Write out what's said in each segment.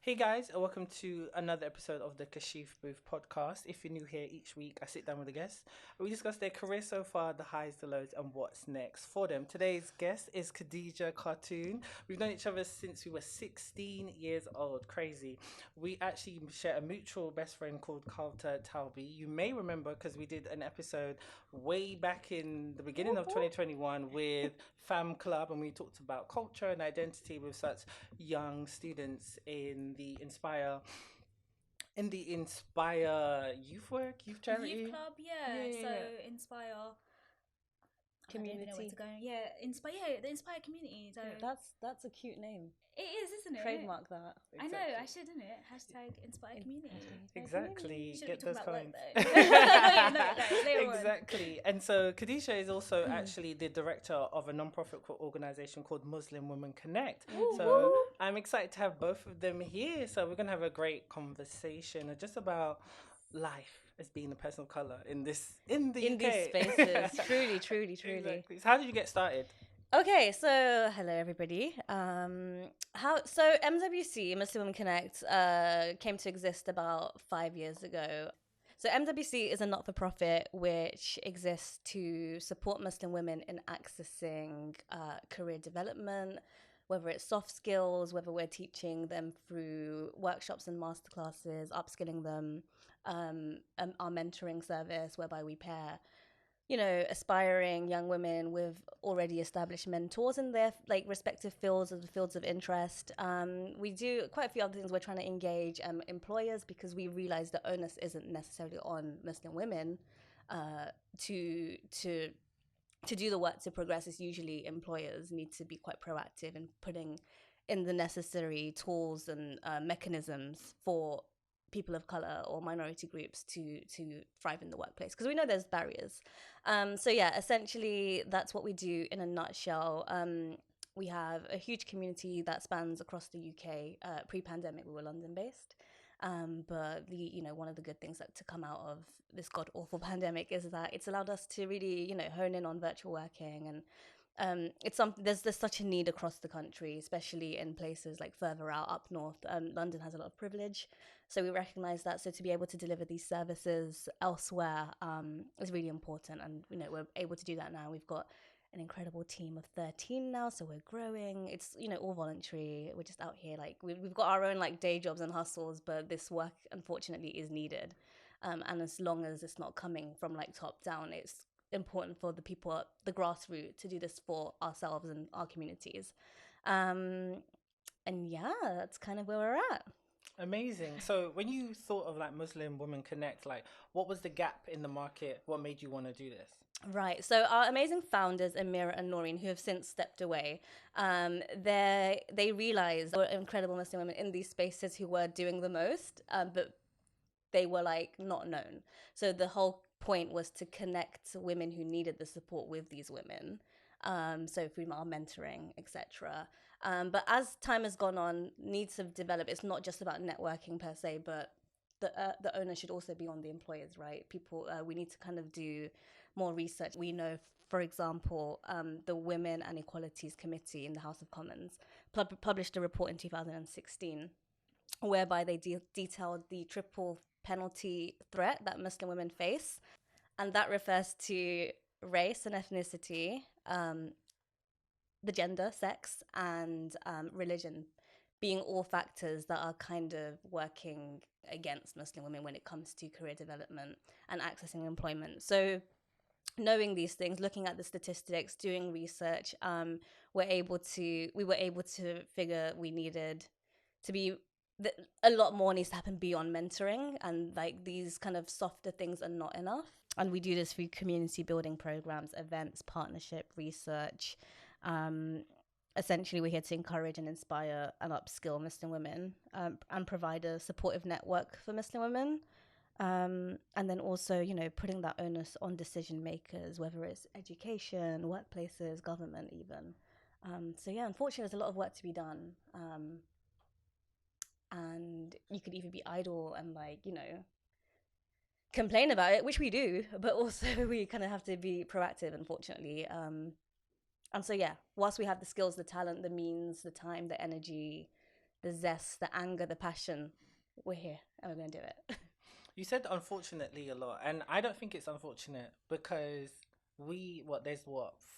Hey guys, and welcome to another episode of the Kashif Booth podcast. If you're new here, each week I sit down with a guest. We discuss their career so far, the highs, the lows, and what's next for them. Today's guest is Khadijah Khatun. We've known each other since we were 16 years old. Crazy. We actually share a mutual best friend called Carter Talby. You may remember because we did an episode way back in the beginning of 2021 with Fam Club, and we talked about culture and identity with such young students in the Inspire youth charity. Youth club, Yeah, yeah. yeah, So yeah. Inspire. I don't even know where Community. to go. Yeah, Inspire. Yeah, the Inspire community. So Yeah, that's a cute name. it is, isn't it? Trademark that. I know. I Exactly. should, isn't it? Hashtag Inspire community. Exactly. Should Get we those talk about coins. work though? No, later on. Exactly. And so Khadijah is also actually the director of a non-profit organization called Muslim Women Connect. So I'm excited to have both of them here. So we're gonna have a great conversation just about life as being a person of color in the In UK. these spaces. Truly. Exactly. So how did you get started? Okay, so hello everybody. So MWC, Muslim Women Connect, came to exist about 5 years ago. So MWC is a not-for-profit which exists to support Muslim women in accessing career development, whether it's soft skills, whether we're teaching them through workshops and masterclasses, upskilling them, and our mentoring service whereby we pair aspiring young women with already established mentors in their respective fields of interest. We do quite a few other things. We're trying to engage employers because we realize the onus isn't necessarily on Muslim women to do the work to progress. It's usually employers need to be quite proactive in putting in the necessary tools and mechanisms for people of color or minority groups to thrive in the workplace, because we know there's barriers. So yeah, essentially that's what we do in a nutshell. We have a huge community that spans across the UK. Pre-pandemic, we were London-based, but one of the good things that to come out of this god awful pandemic is that it's allowed us to really hone in on virtual working. And there's such a need across the country, especially in places like further out up north. London has a lot of privilege, so we recognize that. So to be able to deliver these services elsewhere is really important, and we're able to do that now. We've got an incredible team of 13 now, so we're growing. It's all voluntary. We're just out here, we've got our own day jobs and hustles, but this work unfortunately is needed. And as long as it's not coming from top down, it's important for the people at the grassroots to do this for ourselves and our communities. And yeah, that's kind of where we're at. Amazing. So when you thought of Muslim Women Connect, what was the gap in the market? What made you want to do this? Right. So our amazing founders, Amira and Noreen, who have since stepped away, they realized there were incredible Muslim women in these spaces who were doing the most, but they were not known. So the whole point was to connect women who needed the support with these women. So through our mentoring, etc. But as time has gone on, needs have developed. It's not just about networking per se, but the owner should also be on the employers, right? People, we need to kind of do more research. We know, for example, the Women and Equalities Committee in the House of Commons published a report in 2016 whereby they detailed the triple penalty threat that Muslim women face. And that refers to race and ethnicity, the gender, sex, and religion being all factors that are kind of working against Muslim women when it comes to career development and accessing employment. So knowing these things, looking at the statistics, doing research, we were able to figure we needed to be a lot more needs to happen beyond mentoring, and these kind of softer things are not enough. And we do this through community building programs, events, partnership, research. Essentially, we're here to encourage and inspire and upskill Muslim women, and provide a supportive network for Muslim women. And then also, putting that onus on decision makers, whether it's education, workplaces, government even. So yeah, unfortunately, there's a lot of work to be done. And you could either be idle and complain about it, which we do, but also we kind of have to be proactive, unfortunately. And so yeah, whilst we have the skills, the talent, the means, the time, the energy, the zest, the anger, the passion, we're here and we're going to do it. You said unfortunately a lot, and I don't think it's unfortunate because there's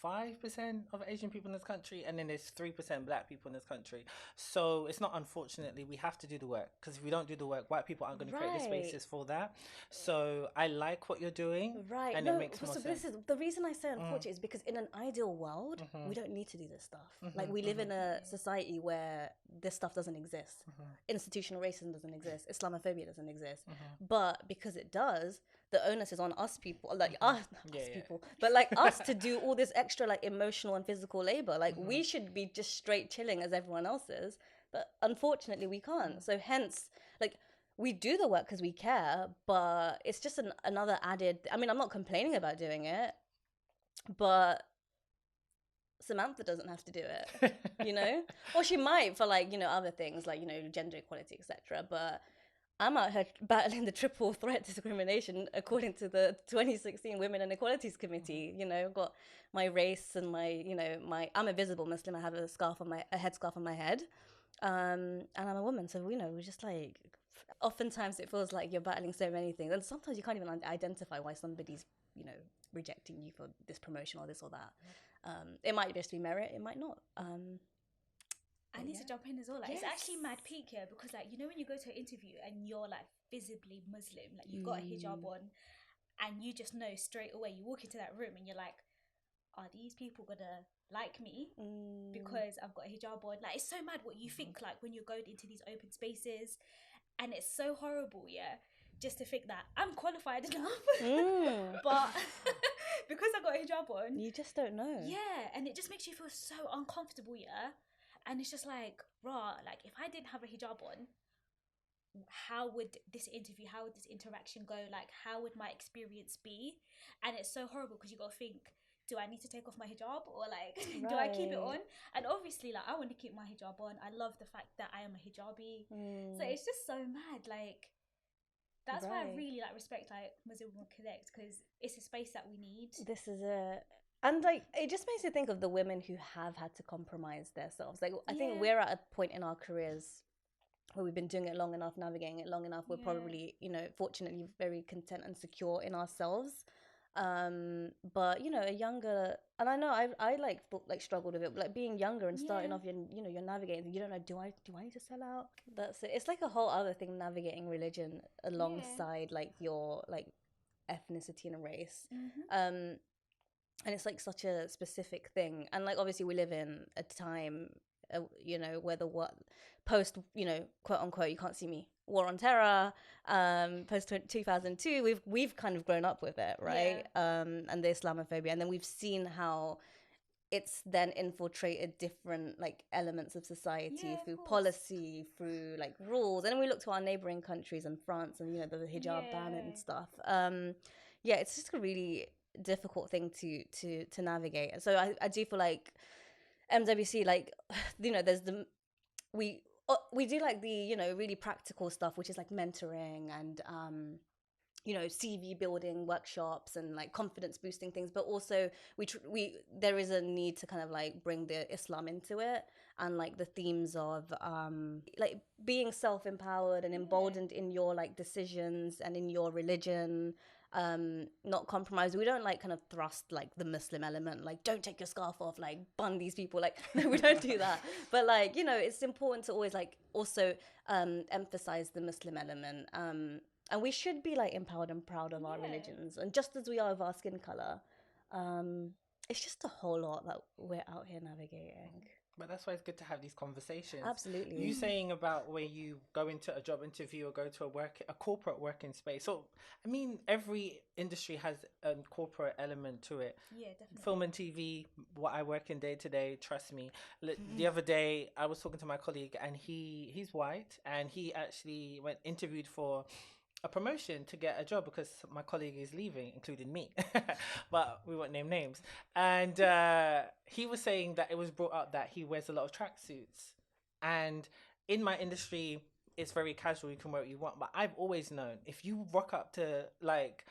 5% of Asian people in this country, and then there's 3% Black people in this country. So it's not unfortunately, we have to do the work, because if we don't do the work, white people aren't going to create the Right. spaces for that. So I like what you're doing, Right. and No, it makes more so sense. this is the reason I say unfortunate is because in an ideal world, we don't need to do this stuff. Like we live in a society where this stuff doesn't exist. Institutional racism doesn't exist. Islamophobia doesn't exist. But because it does, the onus is on us people, like us people, but like us to do all this extra like emotional and physical labor. Like we should be just straight chilling as everyone else is, but unfortunately we can't. So hence, like we do the work because we care, but it's just another added. I mean, I'm not complaining about doing it, but Samantha doesn't have to do it, you know? Or she might for like, other things like, gender equality, etc. But I'm out here battling the triple threat discrimination according to the 2016 Women and Equalities Committee. I've got my race and I'm a visible Muslim. I have a headscarf on my head, and I'm a woman. So we're just like, oftentimes it feels like you're battling so many things, and sometimes you can't even identify why somebody's rejecting you for this promotion or this or that. It might just be merit, it might not. I need to jump in as well. Like, it's actually mad peak here because, like, when you go to an interview and you're like visibly Muslim, like you've got a hijab on, and you just know straight away. You walk into that room and you're like, "Are these people gonna like me because I've got a hijab on?" Like, it's so mad what you think. Like when you're going into these open spaces, and it's so horrible, just to think that I'm qualified enough, but because I got a hijab on, you just don't know. Yeah, and it just makes you feel so uncomfortable, and it's just like, rah, like if I didn't have a hijab on, how would this interaction go? Like, how would my experience be? And it's so horrible because you got to think, do I need to take off my hijab or like, do I keep it on? And obviously, like, I want to keep my hijab on. I love the fact that I am a hijabi. So it's just so mad. Like, that's why I really like respect like Muslim Women Connect, because it's a space that we need. This is and like it just makes you think of the women who have had to compromise themselves. Like I think we're at a point in our careers where we've been doing it long enough, navigating it long enough. We're probably, fortunately very content and secure in ourselves. But a younger, and I know I struggled with it, like being younger and starting off, you're navigating, you don't know, do I need to sell out? That's it. It's like a whole other thing, navigating religion alongside like your like ethnicity and race. And it's like such a specific thing, and like obviously we live in a time where post quote unquote, you can't see me, war on terror, post 2002, we've kind of grown up with it, right? And the Islamophobia, and then we've seen how it's then infiltrated different like elements of society through policy, through like rules, and then we look to our neighboring countries and France and the hijab ban and stuff. It's just a really difficult thing to navigate. So I do feel like MWC, like there's we do like the really practical stuff, which is like mentoring and CV building workshops and like confidence boosting things, but also there is a need to kind of like bring the Islam into it, and like the themes of like being self-empowered and emboldened in your like decisions and in your religion, not compromise. We don't like kind of thrust like the Muslim element, like don't take your scarf off, like bun these people, like no, we don't do that. But like it's important to always like also emphasize the Muslim element, and we should be like empowered and proud of our religions, and just as we are of our skin color. It's just a whole lot that we're out here navigating. But that's why it's good to have these conversations. Absolutely. You saying about where you go into a job interview or go to a corporate working space. So, I mean, every industry has a corporate element to it. Yeah, definitely. Film and TV, what I work in day to day, trust me. The other day, I was talking to my colleague, and he's white, and he actually interviewed for a promotion to get a job because my colleague is leaving, including me, but we won't name names. And he was saying that it was brought up that he wears a lot of tracksuits, and in my industry it's very casual, you can wear what you want. But I've always known if you rock up to like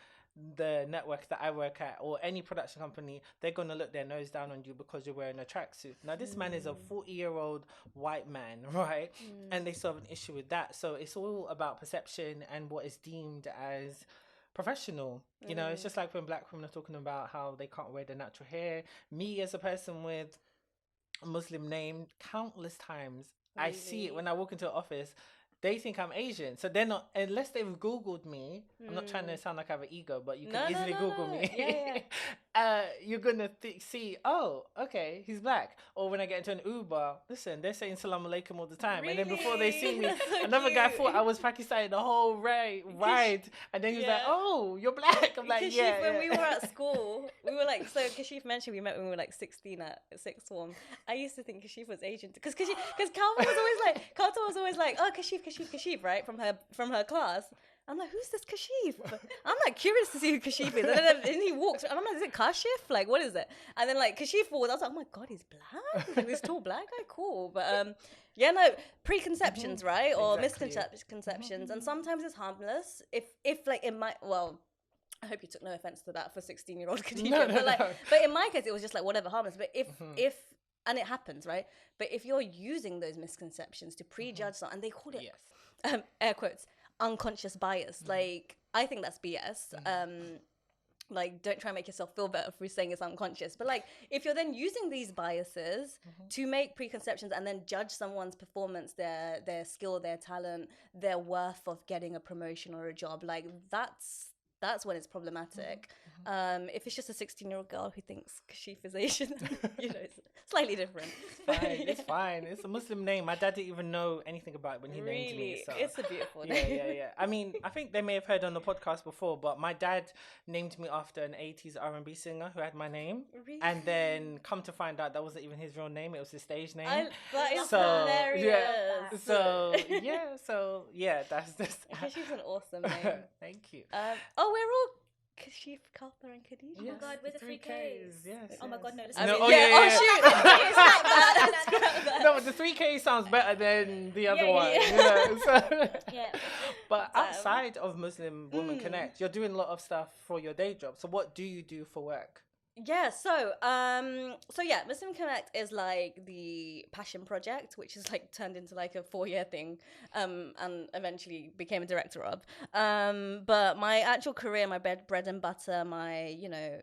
the network that I work at or any production company, they're going to look their nose down on you because you're wearing a tracksuit. Now, this man is a 40-year-old white man, right? And they still have an issue with that. So it's all about perception and what is deemed as professional. You know, it's just like when black women are talking about how they can't wear their natural hair. Me as a person with a Muslim name, countless times I see it when I walk into an office. They think I'm Asian, so they're not, unless they've Googled me. I'm not trying to sound like I have an ego, but you can easily Google me. You're gonna see, oh, okay, he's black. Or when I get into an Uber, listen, they're saying salam alaikum all the time, and then before they see me, So another guy cute. thought I was Pakistani the whole ride, and then he was like, oh, you're black. I'm like, Kashif, when we were at school, we were like, so Kashif mentioned we met when we were like 16 at sixth form. I used to think Kashif was Asian because Carlton was always like, oh, Kashif, right, from her class. I'm like, who's this Kashif? I'm like curious to see who Kashif is. And then he walks, and I'm like, is it Kashif? Like, what is it? And then like Kashif walks, I was like, oh my God, he's black? Like, this tall black guy? Cool. But yeah, no, preconceptions, right? Or Exactly. misconceptions. And sometimes it's harmless. If like it might, well, I hope you took no offense to that for 16-year-old Khadijah. No, but in my case, it was just like whatever, harmless. But if and it happens, right? But if you're using those misconceptions to prejudge something, and they call it air quotes unconscious bias, like I think that's BS. Like, don't try and make yourself feel better for saying it's unconscious. But like, if you're then using these biases to make preconceptions and then judge someone's performance, their skill, their talent, their worth of getting a promotion or a job, like that's when it's problematic. If it's just a 16-year-old girl who thinks Kashif is Asian, you know, it's slightly different. It's fine. It's a Muslim name. My dad didn't even know anything about it when he named me. So. It's a beautiful name. Yeah. I mean, I think they may have heard on the podcast before, but my dad named me after an 80s R&B singer who had my name. Really? And then come to find out that wasn't even his real name. It was his stage name. That is so, hilarious. So that's just... Kashif's an awesome name. Thank you. We're all Kashif, Kalthar, and Khadijah. Oh my God, with the 3Ks. Yes. Oh my God, no. I Listen. mean, shoot. No, but the 3K sounds better than the other one. You know? So, but outside of Muslim Women Connect, you're doing a lot of stuff for your day job. So what do you do for work? Yeah, so yeah, Muslim Connect is like the passion project, which is like turned into like a 4-year thing, and eventually became a director of. But my actual career, my bread and butter, my, you know,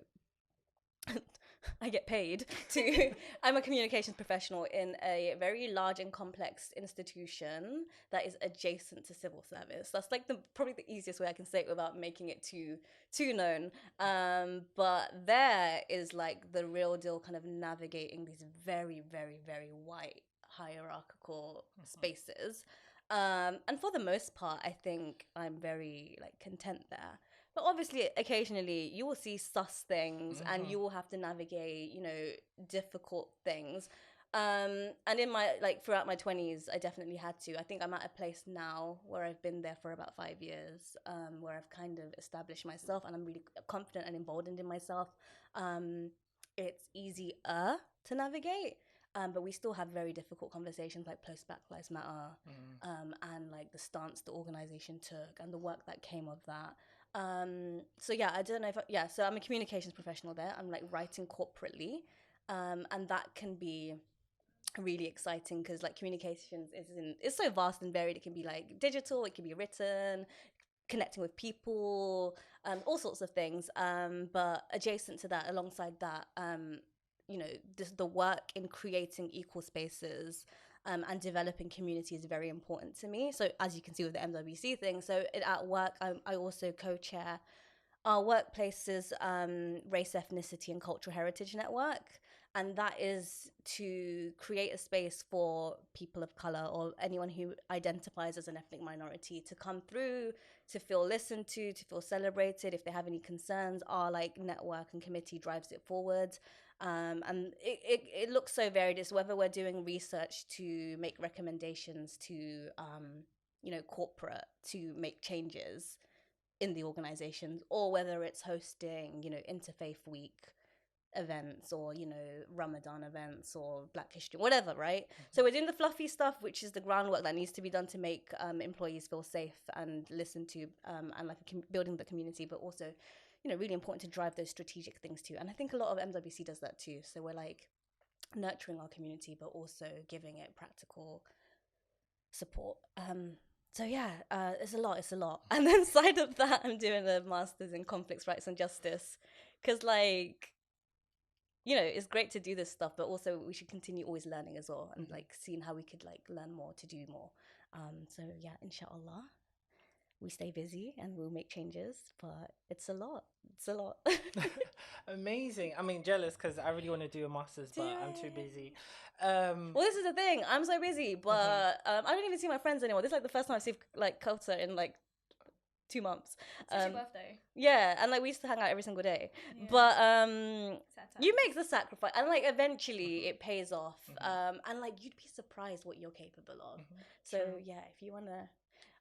I get paid to, I'm a communications professional in a very large and complex institution that is adjacent to civil service. That's like probably the easiest way I can say it without making it too known. But there is like the real deal kind of navigating these very, very, very white hierarchical spaces. And for the most part, I think I'm very like content there. But obviously, occasionally, you will see sus things and you will have to navigate, you know, difficult things. And in my, like, throughout my 20s, I definitely had to. I think I'm at a place now where I've been there for about 5 years, where I've kind of established myself and I'm really confident and emboldened in myself. It's easier to navigate. But we still have very difficult conversations like post-Black Lives Matter and like the stance the organization took and the work that came of that. So yeah, I don't know if so I'm a communications professional there. I'm like writing corporately, and that can be really exciting because like communications is so vast and varied. It can be like digital, it can be written, connecting with people, all sorts of things. But adjacent to that, alongside that, you know, the work in creating equal spaces and developing community is very important to me. So as you can see with the MWC thing, so at work, I also co-chair our workplace's race, ethnicity and cultural heritage network. And that is to create a space for people of color or anyone who identifies as an ethnic minority to come through, to feel listened to feel celebrated. If they have any concerns, our like network and committee drives it forward. And it looks so varied. It's whether we're doing research to make recommendations to, you know, corporate to make changes in the organizations, or whether it's hosting, you know, Interfaith Week events or, you know, Ramadan events or Black History, whatever, right? So we're doing the fluffy stuff, which is the groundwork that needs to be done to make employees feel safe and listened to, and like building the community, but also, really important to drive those strategic things too. And I think a lot of MWC does that too. So we're like nurturing our community, but also giving it practical support. So yeah, it's a lot. It's a lot. And then side of that, I'm doing a master's in conflicts, rights, and justice, because like, it's great to do this stuff, but also we should continue always learning as well, and like seeing how we could like learn more to do more. So yeah, inshallah, we stay busy and we'll make changes, but it's a lot. It's a lot. Amazing. I mean, jealous because I really want to do a master's, but I'm too busy. Well, this is the thing. I'm so busy, but I don't even see my friends anymore. This is like the first time I've seen like Kota in like 2 months. It's your birthday. Yeah, and like we used to hang out every single day. Yeah. But you make the sacrifice, and like eventually it pays off. And like you'd be surprised what you're capable of. So yeah, if you wanna,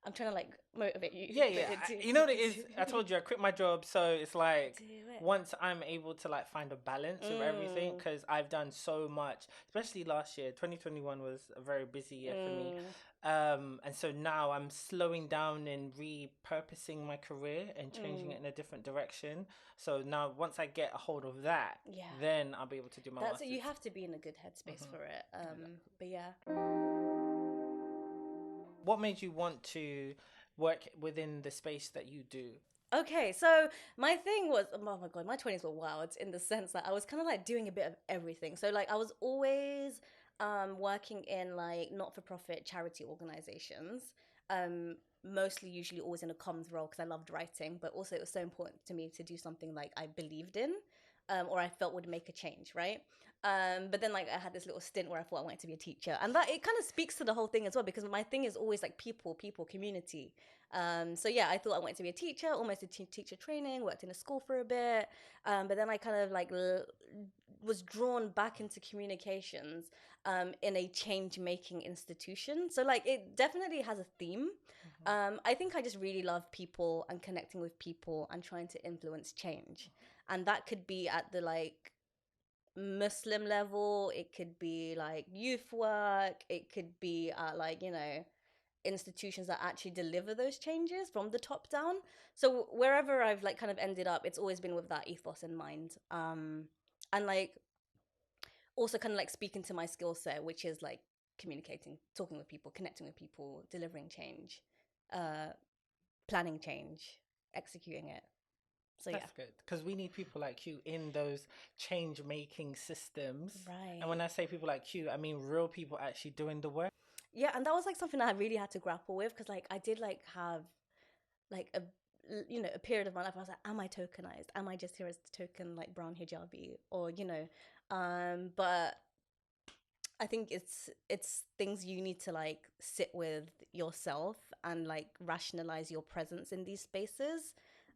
I'm trying to like motivate you. Yeah. You know what it is? I told you I quit my job, so it's like once I'm able to like find a balance of everything, because I've done so much, especially last year. 2021 was a very busy year for me. And so now I'm slowing down and repurposing my career and changing it in a different direction. So now once I get a hold of that, then I'll be able to do my That's masters. it. You have to be in a good headspace for it. But yeah. What made you want to work within the space that you do? Okay, so my thing was, oh my God, my 20s were wild in the sense that I was kind of like doing a bit of everything. So like I was always working in like not-for-profit charity organizations, mostly usually always in a comms role because I loved writing, but also it was so important to me to do something like I believed in, or I felt would make a change, right? But then like I had this little stint where I thought I wanted to be a teacher, and that it kind of speaks to the whole thing as well, because my thing is always like people, community. So yeah, I thought I wanted to be a teacher, almost did teacher training, worked in a school for a bit, but then I kind of like was drawn back into communications in a change-making institution. So like it definitely has a theme. I think I just really love people and connecting with people and trying to influence change, and that could be at the like Muslim level, it could be like youth work, it could be at like institutions that actually deliver those changes from the top down. So wherever I've like kind of ended up, it's always been with that ethos in mind, and like also kind of like speaking to my skill set, which is like communicating, talking with people, connecting with people, delivering change, planning change, executing it. So that's good, because we need people like you in those change-making systems. Right. And when I say people like you, I mean real people actually doing the work. Yeah, and that was like something that I really had to grapple with, because like I did like have like a period of my life where I was like, am I tokenized? Am I just here as the token like brown hijabi? Or but I think it's things you need to like sit with yourself and like rationalize your presence in these spaces,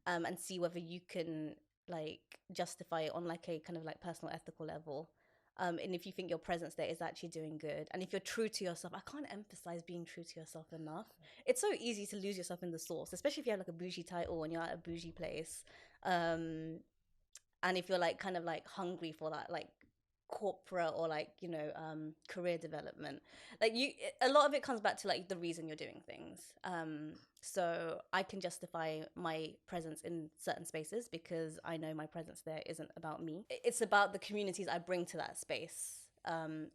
and see whether you can like justify it on like a kind of like personal ethical level. And if you think your presence there is actually doing good, and if you're true to yourself, I can't emphasize being true to yourself enough. It's so easy to lose yourself in the sauce, especially if you have like a bougie title and you're at a bougie place. And if you're like kind of like hungry for that like corporate or like career development, like a lot of it comes back to like the reason you're doing things. So I can justify my presence in certain spaces because I know my presence there isn't about me. It's about the communities I bring to that space,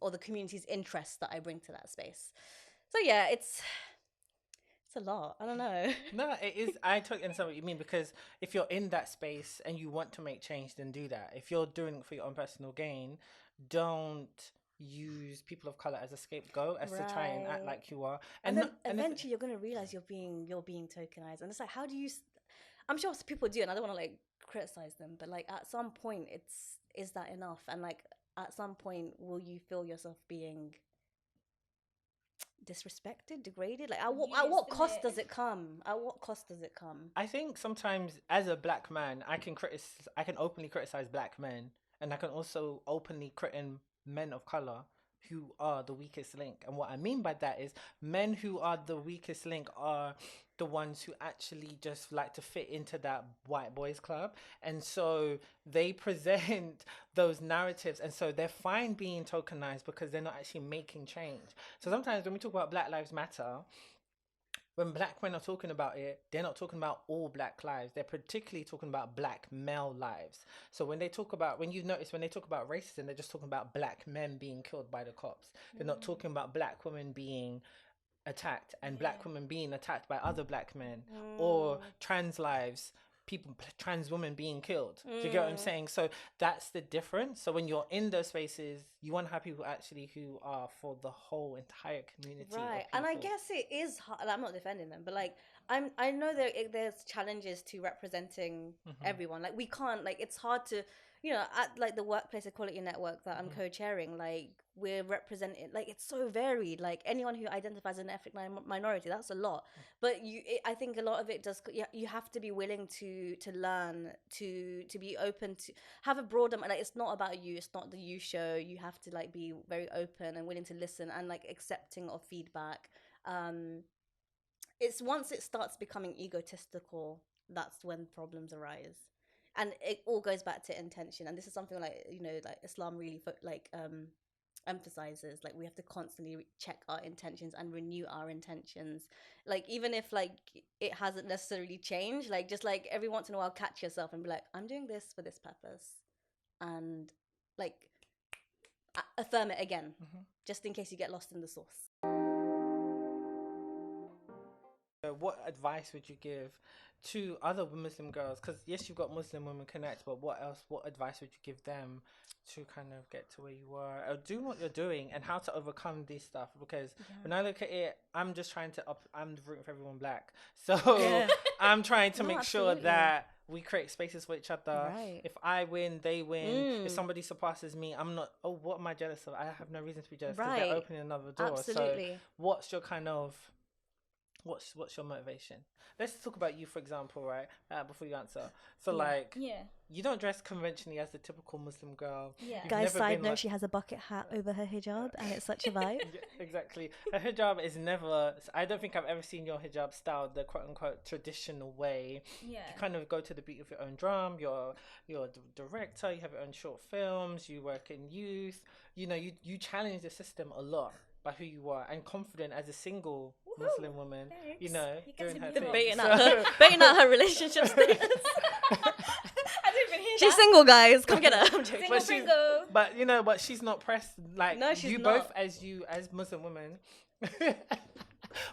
or the community's interests that I bring to that space. So yeah, it's a lot. I don't know. No, it is. I totally understand what you mean, because if you're in that space and you want to make change, then do that. If you're doing it for your own personal gain, don't use people of color as a scapegoat as to try and act like you are. And then eventually you're going to realize you're being tokenized, and it's like, how do you? I'm sure people do, and I don't want to like criticize them, but like at some point, is that enough? And like at some point, will you feel yourself being disrespected, degraded? Like at what cost does it come? At what cost does it come? I think sometimes as a black man, I can openly criticize black men, and I can also openly criticize men of color who are the weakest link. And what I mean by that is men who are the weakest link are the ones who actually just like to fit into that white boys club, and so they present those narratives, and so they're fine being tokenized because they're not actually making change. So sometimes when we talk about Black Lives Matter, when black men are talking about it, they're not talking about all black lives. They're particularly talking about black male lives. So when they talk about, when you notice when they talk about racism, they're just talking about black men being killed by the cops. They're not talking about black women being attacked and black women being attacked by other black men, or trans lives, trans women being killed. Do you get what I'm saying? So that's the difference. So when you're in those spaces, you want to have people actually who are for the whole entire community, right? of And I people. guess it is hard. I'm not defending them, but like I know there's challenges to representing everyone. Like we can't, like it's hard to, you know, at like the workplace equality network that I'm co-chairing, like we're representing, like it's so varied. Like anyone who identifies as an ethnic minority, that's a lot. But I think a lot of it does. You have to be willing to learn, to be open, to have a broader. Like it's not about you. It's not the you show. You have to like be very open and willing to listen and like accepting of feedback. It's once it starts becoming egotistical, that's when problems arise, and it all goes back to intention. And this is something like, you know, like Islam really emphasizes, like we have to constantly check our intentions and renew our intentions, like even if like it hasn't necessarily changed, like just like every once in a while catch yourself and be like, I'm doing this for this purpose, and like affirm it again, just in case you get lost in the sauce. What advice would you give to other Muslim girls? Because yes, you've got Muslim Women Connect, but what else? What advice would you give them to kind of get to where you are, or do what you're doing, and how to overcome this stuff? Because when I look at it, I'm just trying to I'm rooting for everyone black, so I'm trying to make sure that we create spaces for each other. Right. If I win, they win. If somebody surpasses me, I'm not. Oh, what am I jealous of? I have no reason to be jealous because Right. they're opening another door. Absolutely. So, what's your kind of what's your motivation? Let's talk about you, for example, right? Before you answer. So like, you don't dress conventionally as the typical Muslim girl. You've Guys, never side been note, like, she has a bucket hat over her hijab and it's such a vibe. yeah, exactly. Her hijab is never, I don't think I've ever seen your hijab styled the quote unquote traditional way. You kind of go to the beat of your own drum. You're a director, you have your own short films, you work in youth. You know, you challenge the system a lot by who you are, and confident as a single Muslim woman. Thanks. You know, doing her thing. Baiting out her relationship status. I didn't even hear She's that. single, guys. Come get her. I'm joking. But you know, but she's not pressed like No, she's you not. both as Muslim women.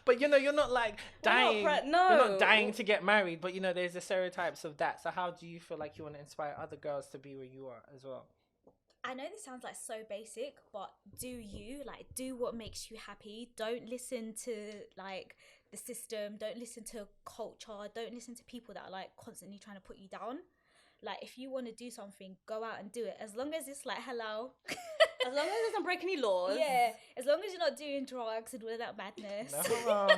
But you know, you're not like dying. No. You're not dying to get married. But you know, there's the stereotypes of that. So how do you feel like you want to inspire other girls to be where you are as well? I know this sounds like so basic, but do what makes you happy. Don't listen to like the system. Don't listen to culture. Don't listen to people that are like constantly trying to put you down. Like if you want to do something, go out and do it. As long as it's like halal. As long as it doesn't break any laws. Yeah. As long as you're not doing drugs and all of that madness. No.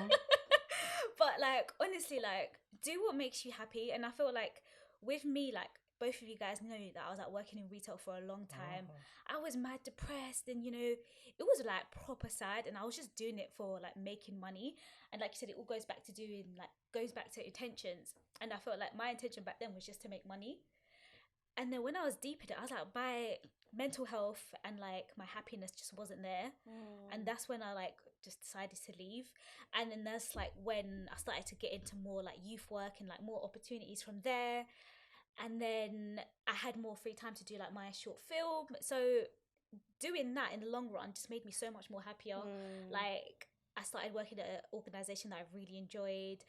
But like honestly, like do what makes you happy. And I feel like with me, like both of you guys know that I was like working in retail for a long time. I was mad depressed, and you know, it was like proper sad, and I was just doing it for like making money. And like you said, it all goes back to intentions. And I felt like my intention back then was just to make money. And then when I was deep in it, I was like, my mental health and like my happiness just wasn't there. And that's when I like just decided to leave. And then that's like when I started to get into more like youth work and like more opportunities from there. And then I had more free time to do like my short film. So doing that in the long run just made me so much more happier. Like I started working at an organisation that I really enjoyed,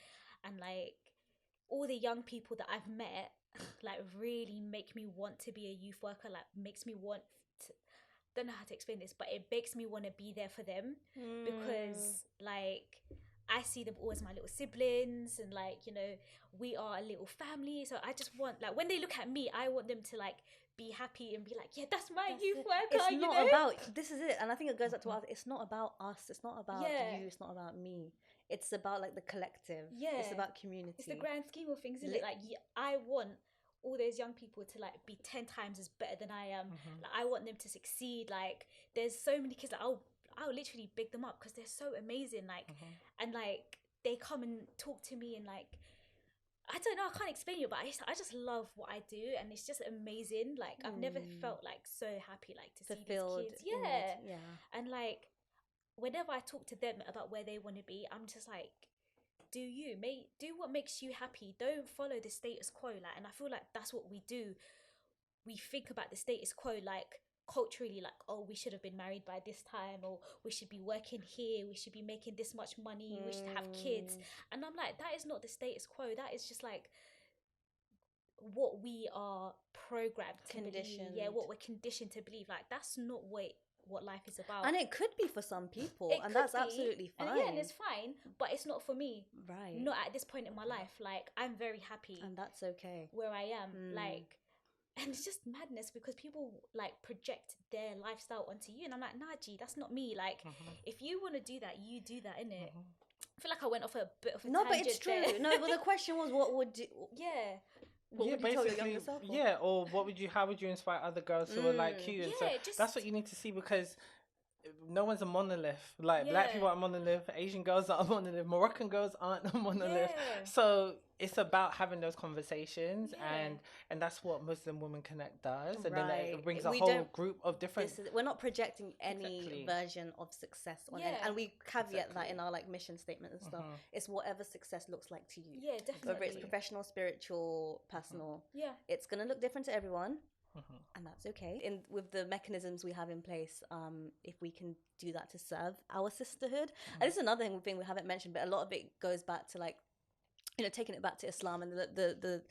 and like all the young people that I've met like really make me want to be a youth worker, like makes me want to, don't know how to explain this, but it makes me want to be there for them, because like I see them all as my little siblings, and like, you know, we are a little family. So I just want, like, when they look at me, I want them to like be happy and be like, yeah, that's my youth worker. It's not about, this is it. And I think it goes back to us. It's not about us. It's not about you. It's not about me. It's about like the collective. It's about community. It's the grand scheme of things, isn't it? Like I want all those young people to like be 10 times as better than I am. Like I want them to succeed. Like there's so many kids that I'll literally big them up because they're so amazing. Like and like they come and talk to me, and like I don't know, I can't explain it, but I just love what I do, and it's just amazing. Like I've never felt like so happy, like to fulfilled, see these kids. And like whenever I talk to them about where they want to be, I'm just like, do you, do what makes you happy. Don't follow the status quo. Like, and I feel like that's what we do. We think about the status quo, like culturally, like, oh, we should have been married by this time, or we should be working here, we should be making this much money, we should have kids. And I'm like, that is not the status quo. That is just like what we are programmed to Conditioned. believe. Yeah, what we're conditioned to believe. Like, that's not what life is about. And it could be for some people, It and could that's be, absolutely fine. and yeah, and it's fine, but it's not for me. Right. Not at this point in my life. Like, I'm very happy And that's okay. where I am. Like, and it's just madness because people like project their lifestyle onto you, and I'm like, nah, G, that's not me. Like, if you want to do that, you do that, innit? I feel like I went off a bit of a No, but tangent it's true. there. No, but the question was, what would you... Yeah. What would you tell your younger self? Yeah, or how would you inspire other girls who are like you? And Yeah, so that's what you need to see, because no one's a monolith. Like, black people aren't a monolith, Asian girls aren't a monolith, Moroccan girls aren't a monolith. Yeah. So it's about having those conversations, and that's what Muslim Women Connect does. And then it brings a whole group of different... We're not projecting any version of success on it. And we caveat that in our like mission statement and stuff. It's whatever success looks like to you. Yeah, definitely. Whether it's professional, spiritual, personal. Yeah. It's going to look different to everyone. And that's okay. With the mechanisms we have in place, if we can do that to serve our sisterhood. And this is another thing we haven't mentioned, but a lot of it goes back to like, you know, taking it back to Islam and the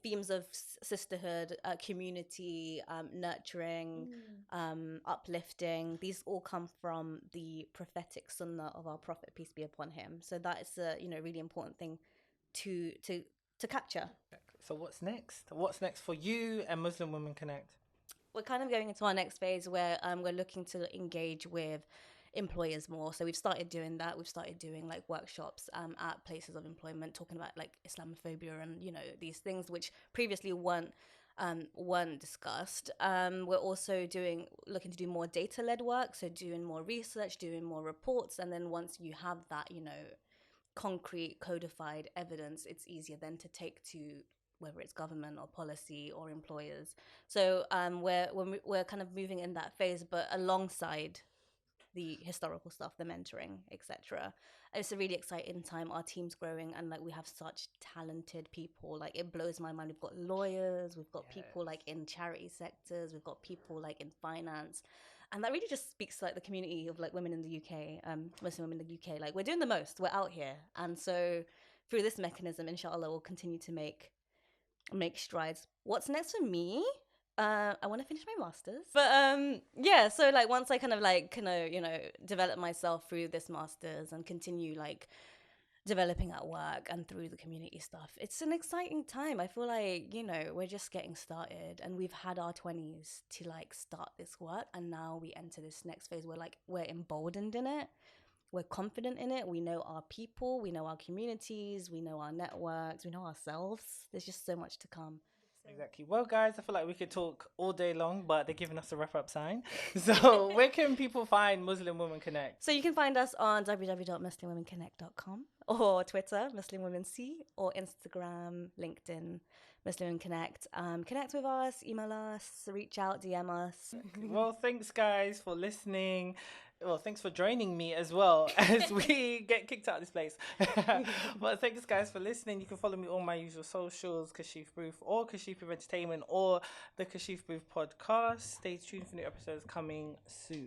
themes of sisterhood, community, nurturing, uplifting. These all come from the prophetic sunnah of our Prophet, peace be upon him. So that is a, you know, really important thing to capture. So what's next? What's next for you and Muslim Women Connect? We're kind of going into our next phase where we're looking to engage with employers more. So we've started doing that. We've started doing like workshops at places of employment, talking about like Islamophobia and, you know, these things which previously weren't discussed. We're also looking to do more data-led work, so doing more research, doing more reports, and then once you have that, you know, concrete codified evidence, it's easier then to take to whether it's government or policy or employers. So we're kind of moving in that phase, but alongside the historical stuff, the mentoring, etc. It's a really exciting time. Our team's growing, and like we have such talented people. Like, it blows my mind. We've got lawyers, we've got people like in charity sectors, we've got people like in finance. And that really just speaks to like the community of like women in the UK, Muslim women in the UK. Like, we're doing the most, we're out here. And so through this mechanism, inshallah, we'll continue to make strides. What's next for me? I want to finish my master's, but yeah. So like once I kind of you know, develop myself through this master's and continue like developing at work and through the community stuff, it's an exciting time. I feel like, you know, we're just getting started, and we've had our 20s to like start this work, and now we enter this next phase where like we're emboldened in it. We're confident in it. We know our people, we know our communities, we know our networks, we know ourselves. There's just so much to come. Exactly. Well, guys, I feel like we could talk all day long, but they're giving us a wrap-up sign. So where can people find Muslim Women Connect? So you can find us on www.muslimwomenconnect.com, or Twitter, Muslim Women C, or Instagram, LinkedIn, Muslim Women Connect. Connect with us, email us, reach out, DM us. Well, thanks, guys, for listening. Well, thanks for joining me as well as we get kicked out of this place. But thanks, guys, for listening. You can follow me on my usual socials, Kashif Booth or Kashif Entertainment or the Kashif Booth podcast. Stay tuned for new episodes coming soon.